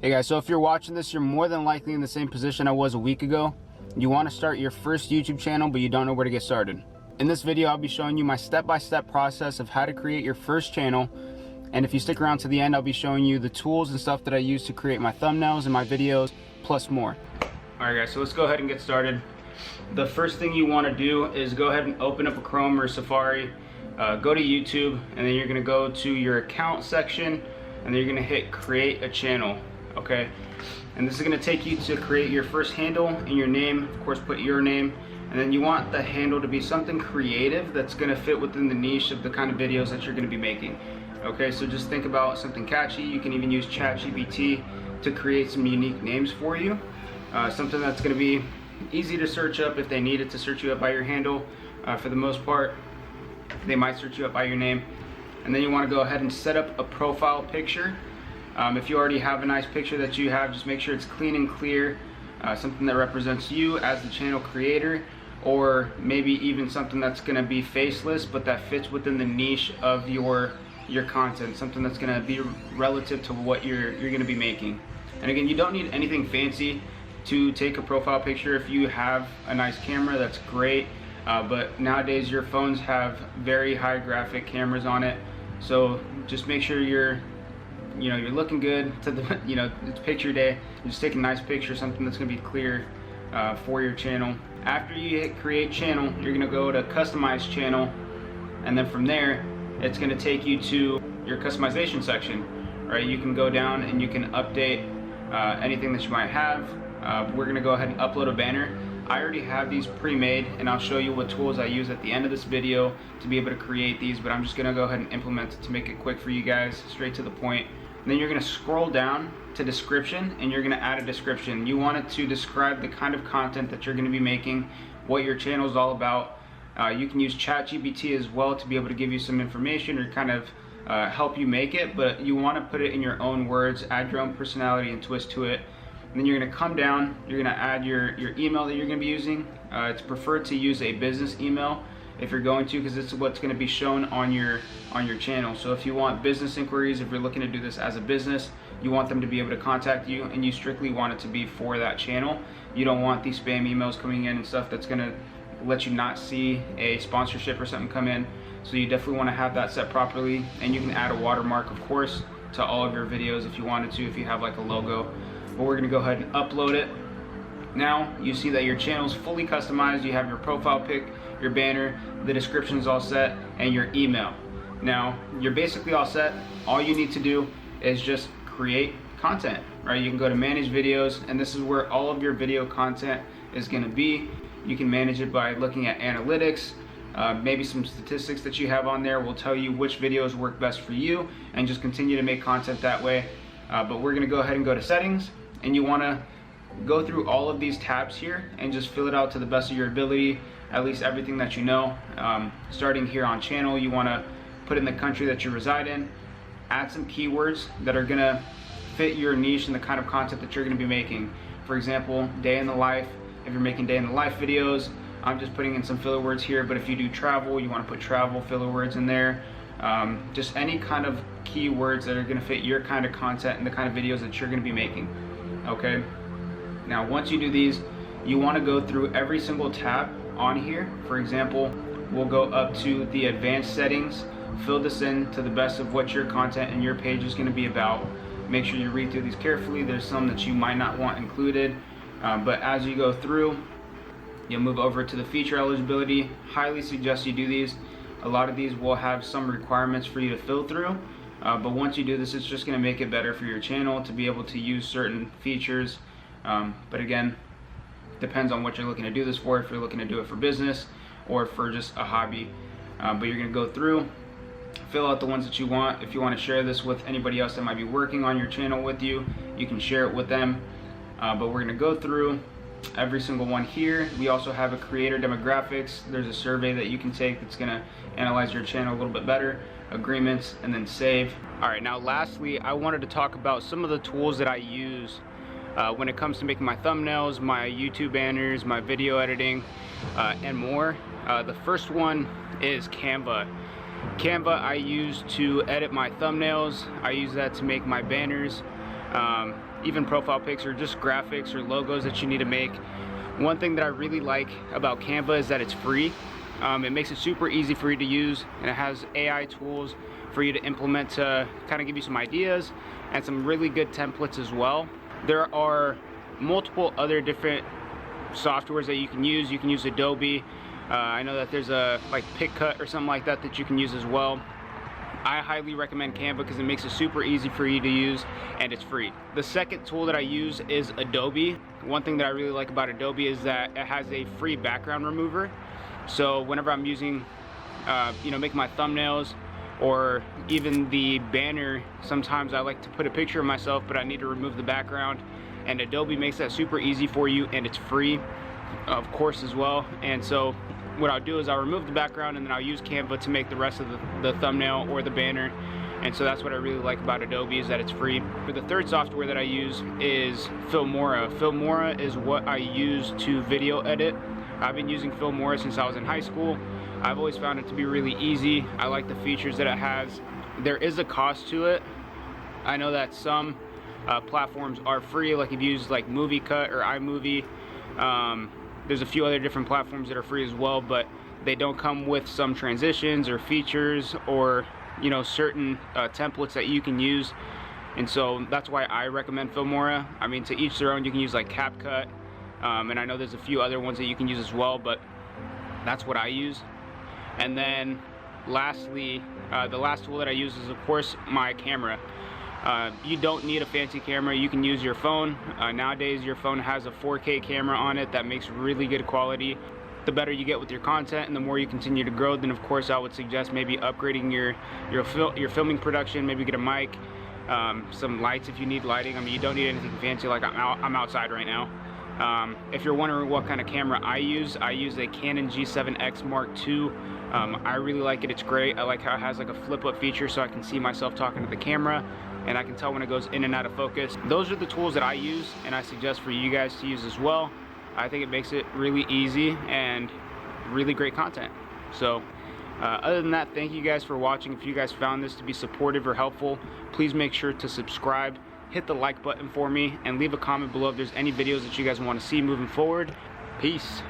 Hey guys, so if you're watching this, you're more than likely in the same position I was a week ago. You want to start your first YouTube channel, but you don't know where to get started. In this video, I'll be showing you my step-by-step process of how to create your first channel. And if you stick around to the end, I'll be showing you the tools and stuff that I use to create my thumbnails and my videos, plus more. Alright guys, so let's go ahead and get started. The first thing you want to do is go ahead and open up a Chrome or Safari, go to YouTube, and then you're going to go to your account section, and then you're going to hit create a channel. Okay, and this is going to take you to create your first handle and your name. Of course, put your name, and then you want the handle to be something creative that's going to fit within the niche of the kind of videos that you're going to be making. Okay, so just think about something catchy. You can even use ChatGPT to create some unique names for you. Something that's going to be easy to search up if they needed to search you up by your handle. For the most part, they might search you up by your name. And then you want to go ahead and set up a profile picture. If you already have a nice picture that you have, just make sure it's clean and clear, something that represents you as the channel creator, or maybe even something that's going to be faceless but that fits within the niche of your content, something that's going to be relative to what you're going to be making. And again, you don't need anything fancy to take a profile picture. If you have a nice camera, that's great, but nowadays your phones have very high graphic cameras on it, so just make sure you're looking good to the, it's picture day. Just take a nice picture, something that's going to be clear for your channel. After you hit create channel, you're going to go to customize channel, and then from there it's going to take you to your customization section. Right, you can go down and you can update anything that you might have. We're going to go ahead and upload a banner. I already have these pre-made, and I'll show you what tools I use at the end of this video to be able to create these, but I'm just going to go ahead and implement it to make it quick for you guys, straight to the point. And then you're going to scroll down to description, and you're going to add a description. You want it to describe the kind of content that you're going to be making, what your channel is all about. You can use ChatGPT as well to be able to give you some information or kind of help you make it, but you want to put it in your own words, add your own personality and twist to it. And then you're going to come down, you're going to add your email that you're going to be using. It's preferred to use a business email if you're going to, because it's what's going to be shown on your channel. So if you want business inquiries, if you're looking to do this as a business, you want them to be able to contact you, and you strictly want it to be for that channel. You don't want these spam emails coming in and stuff that's going to let you not see a sponsorship or something come in. So you definitely want to have that set properly, and you can add a watermark, of course, to all of your videos if you wanted to, if you have like a logo. But we're going to go ahead and upload it. Now you see that your channel is fully customized. You have your profile pic, your banner, the description is all set, and your email. Now you're basically all set. All you need to do is just create content, right? You can go to manage videos, and this is where all of your video content is going to be. You can manage it by looking at analytics. Maybe some statistics that you have on there will tell you which videos work best for you, and just continue to make content that way. But we're going to go ahead and go to settings, and you want to go through all of these tabs here and just fill it out to the best of your ability, at least everything that you know. Starting here on channel, you want to put in the country that you reside in, add some keywords that are going to fit your niche and the kind of content that you're going to be making. For example, day in the life. If you're making day in the life videos, I'm just putting in some filler words here, but if you do travel, you want to put travel filler words in there. Just any kind of keywords that are going to fit your kind of content and the kind of videos that you're going to be making. Okay, now once you do these, you want to go through every single tab on here. For example, we'll go up to the advanced settings, fill this in to the best of what your content and your page is going to be about. Make sure you read through these carefully. There's some that you might not want included, but as you go through, you'll move over to the feature eligibility. Highly suggest you do these. A lot of these will have some requirements for you to fill through, but once you do this, it's just going to make it better for your channel to be able to use certain features. But again, depends on what you're looking to do this for, if you're looking to do it for business or for just a hobby. But you're going to go through, fill out the ones that you want. If you want to share this with anybody else that might be working on your channel with you, you can share it with them. But we're going to go through every single one here. We also have a creator demographics. There's a survey that you can take that's going to analyze your channel a little bit better. Agreements, and then save. Alright, now lastly, I wanted to talk about some of the tools that I use when it comes to making my thumbnails, my YouTube banners, my video editing, and more. The first one is Canva. Canva I use to edit my thumbnails. I use that to make my banners. even profile pics or just graphics or logos that you need to make. One thing that I really like about Canva is that it's free. It makes it super easy for you to use, and it has AI tools for you to implement to kind of give you some ideas and some really good templates as well. There are multiple other different softwares that you can use. You can use Adobe. I know that there's a like PicCut or something like that that you can use as well. I highly recommend Canva because it makes it super easy for you to use, and it's free. The second tool that I use is Adobe. One thing that I really like about Adobe is that it has a free background remover. So whenever I'm using, making my thumbnails or even the banner, sometimes I like to put a picture of myself, but I need to remove the background. And Adobe makes that super easy for you, and it's free, of course, as well. And so what I'll do is I'll remove the background, and then I'll use Canva to make the rest of the thumbnail or the banner. And so that's what I really like about Adobe, is that it's free. But the third software that I use is Filmora. Filmora is what I use to video edit. I've been using Filmora since I was in high school. I've always found it to be really easy. I like the features that it has. There is a cost to it. I know that some platforms are free, like if you use like Movie Cut or iMovie. There's a few other different platforms that are free as well, but they don't come with some transitions or features or certain templates that you can use. And so that's why I recommend Filmora. I mean, to each their own. You can use like CapCut, and I know there's a few other ones that you can use as well, but that's what I use. And then lastly, the last tool that I use is of course my camera. You don't need a fancy camera. You can use your phone. Nowadays your phone has a 4K camera on it that makes really good quality. The better you get with your content and the more you continue to grow, then of course I would suggest maybe upgrading your filming production. Maybe get a mic, some lights if you need lighting. I mean, you don't need anything fancy. Like I'm outside right now. If you're wondering what kind of camera I use a Canon G7X Mark II. I really like it. It's great. I like how it has like a flip up feature so I can see myself talking to the camera, and I can tell when it goes in and out of focus. Those are the tools that I use, and I suggest for you guys to use as well. I think it makes it really easy and really great content. So other than that, thank you guys for watching. If you guys found this to be supportive or helpful, please make sure to subscribe, hit the like button for me, and leave a comment below if there's any videos that you guys want to see moving forward. Peace.